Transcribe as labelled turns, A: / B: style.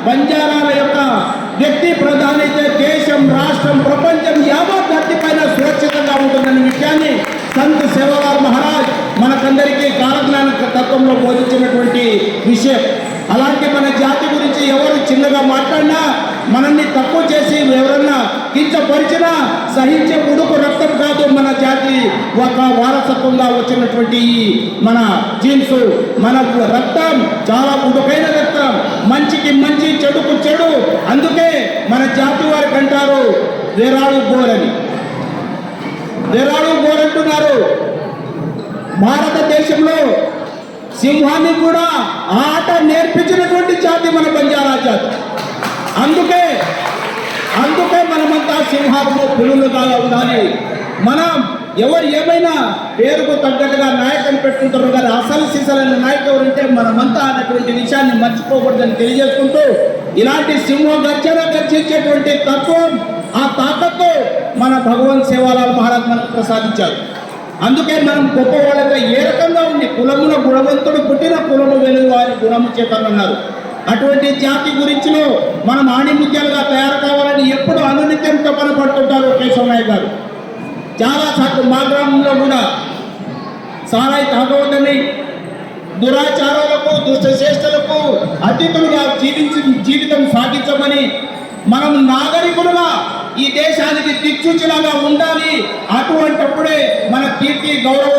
A: బంజారాల యొక్క వ్యక్తి ప్రధాని అయితే దేశం, రాష్ట్రం, ప్రపంచం యావత్ ధర్తి పైన సురక్షితంగా ఉంటుందనే విషయాన్ని సంత్ సేవాలాల్ మహారాజ్ మనకందరికీ కాలజ్ఞాన తత్వంలో బోధించినటువంటి విషయం. అలాంటి మన జాతి గురించి ఎవరు చిన్నగా మాట్లాడినా, మనల్ని తక్కువ చేసి ఎవరన్నా కించపరిచినా సహించే ఉడుకు రక్తం కాదు మన జాతి ఒక వారసత్వంగా వచ్చినటువంటి మన జీన్స్. మన రక్తం చాలా ఉడుకైన రక్తం, మంచికి మంచి, చెడుకు చెడు. అందుకే మన జాతి వారికి అంటారు వేరాడు గోరని. వేరాడు గోరంటున్నారు. భారతదేశంలో సింహాన్ని కూడా ఆట నేర్పించినటువంటి జాతి మన బంజారా జాతి. అందుకే మనమంతా సింహాలు పులులుగా ఉండాలి. మనం ఎవరు ఏమైనా పేరుకు తగ్గట్టుగా నాయకుని పెట్టుకుంటారు కానీ అసలు సిసలైన నాయకుడు ఎవరంటే మనమంతా అన్నటువంటి విషయాన్ని మర్చిపోకూడదని తెలియజేసుకుంటూ, ఇలాంటి సింహం గర్జించేటువంటి తత్వం, ఆ తాకత్తు మన భగవంత్ సేవాలాల్ మహారాజ్ మనకు ప్రసాదించారు. అందుకే మనం గొప్ప వాళ్ళగా ఏ రకంగా ఉంది, కులమున గుణవంతుడు పుట్టిన కులము వెలుగు వారి గుణము చేతనన్నారు. అటువంటి జాతి గురించిలో మనం ఆణిముత్యాలుగా తయారు కావాలని ఎప్పుడు అనునిత్యం తపన పడుతుంటారు కేశవనాయక్ గారు. చాలాసార్లు మా గ్రామంలో కూడా సారాయి తాగవద్దని, దురాచారాలకు, దుష్టచేష్టలకు అతిథులుగా జీవితం సాగించమని, మనం నాగరికులుగా ఈ దేశానికి దిక్సూచిలాగా ఉండాలి. అటువంటప్పుడే మన కీర్తి, గౌరవం